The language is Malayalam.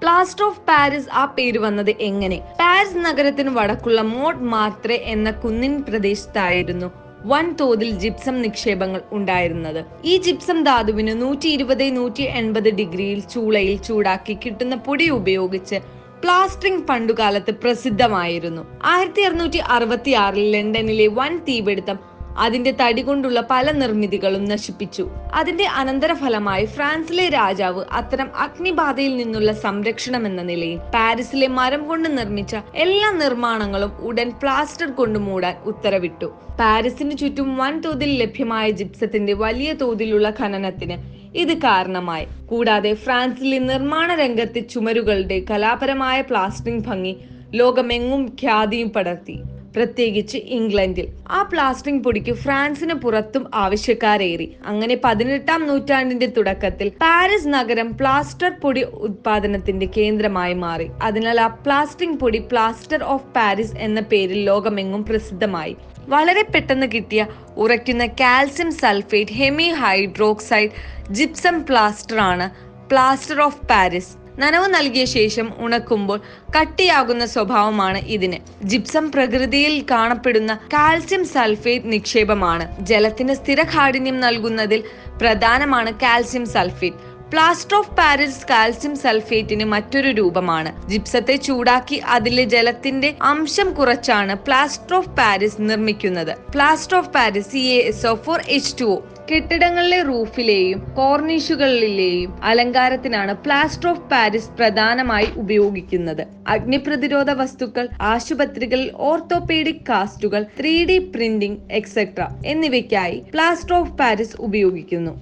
പ്ലാസ്റ്റർ ഓഫ് പാരീസ് ആ പേര് വന്നത് എങ്ങനെ? പാരീസ് നഗരത്തിന് വടക്കുള്ള മോണ്ട് മാർട്രെ എന്ന കുന്നിൻ പ്രദേശത്തായിരുന്നു വൻതോതിൽ ജിപ്സം നിക്ഷേപങ്ങൾ ഉണ്ടായിരുന്നത്. ഈ ജിപ്സം ധാതുവിന് 120-180 ഡിഗ്രിയിൽ ചൂളയിൽ ചൂടാക്കി കിട്ടുന്ന പൊടി ഉപയോഗിച്ച് പ്ലാസ്റ്ററിംഗ് പണ്ടുകാലത്ത് പ്രസിദ്ധമായിരുന്നു. 1666 ലണ്ടനിലെ വൻ തീപിടുത്തം അതിന്റെ തടി കൊണ്ടുള്ള പല നിർമ്മിതികളും നശിപ്പിച്ചു. അതിന്റെ അനന്തരഫലമായി ഫ്രാൻസിലെ രാജാവ് അത്തരം അഗ്നിബാധയിൽ നിന്നുള്ള സംരക്ഷണം എന്ന നിലയിൽ പാരീസിലെ മരം കൊണ്ട് നിർമ്മിച്ച എല്ലാ നിർമ്മാണങ്ങളും ഉടൻ പ്ലാസ്റ്റർ കൊണ്ട് മൂടാൻ ഉത്തരവിട്ടു. പാരീസിന് ചുറ്റും വൻതോതിൽ ലഭ്യമായ ജിപ്സത്തിന്റെ വലിയ തോതിലുള്ള ഖനനത്തിന് ഇത് കാരണമായി. കൂടാതെ ഫ്രാൻസിലെ നിർമ്മാണ രംഗത്തെ ചുമരുകളുടെ കലാപരമായ പ്ലാസ്റ്ററിംഗ് ഭംഗി ലോകമെങ്ങും ഖ്യാതിയും പടർത്തി, പ്രത്യേകിച്ച് ഇംഗ്ലണ്ടിൽ. ആ പ്ലാസ്റ്ററിംഗ് പൊടിക്ക് ഫ്രാൻസിന് പുറത്തും ആവശ്യക്കാരേറി. അങ്ങനെ 18-ാം നൂറ്റാണ്ടിന്റെ തുടക്കത്തിൽ പാരീസ് നഗരം പ്ലാസ്റ്റർ പൊടി ഉത്പാദനത്തിന്റെ കേന്ദ്രമായി മാറി. അതിനാൽ ആ പ്ലാസ്റ്ററിംഗ് പൊടി പ്ലാസ്റ്റർ ഓഫ് പാരീസ് എന്ന പേരിൽ ലോകമെങ്ങും പ്രസിദ്ധമായി. വളരെ പെട്ടെന്ന് കിട്ടിയ ഉറയ്ക്കുന്ന calcium sulphate hemi hydroxide gypsum plaster ആണ് പ്ലാസ്റ്റർ ഓഫ് പാരീസ്. നനവ് നൽകിയ ശേഷം ഉണക്കുമ്പോൾ കട്ടിയാകുന്ന സ്വഭാവമാണ് ഇതിന്. ജിപ്സം പ്രകൃതിയിൽ കാണപ്പെടുന്ന കാൽസ്യം സൾഫേറ്റ് നിക്ഷേപമാണ്. ജലത്തിന് സ്ഥിരകാഠിന്യം നൽകുന്നതിൽ പ്രധാനമാണ് calcium sulphate. Plaster of Paris calcium സൾഫേറ്റിന് മറ്റൊരു രൂപമാണ്. ജിപ്സത്തെ ചൂടാക്കി അതിലെ ജലത്തിന്റെ അംശം കുറച്ചാണ് പ്ലാസ്റ്റർ ഓഫ് പാരീസ് നിർമ്മിക്കുന്നത്. പ്ലാസ്റ്റർ ഓഫ് പാരീസ് CaSO4H2O കെട്ടിടങ്ങളിലെ റൂഫിലെയും കോർണിഷുകളിലെയും അലങ്കാരത്തിനാണ് പ്ലാസ്റ്റർ ഓഫ് പാരീസ് പ്രധാനമായി ഉപയോഗിക്കുന്നത്. അഗ്നിപ്രതിരോധ വസ്തുക്കൾ, ആശുപത്രികളിൽ ഓർത്തോപീഡിക് കാസ്റ്റുകൾ, 3D പ്രിന്റിംഗ് എക്സെട്ര എന്നിവയ്ക്കായി പ്ലാസ്റ്റർ ഓഫ് പാരീസ് ഉപയോഗിക്കുന്നു.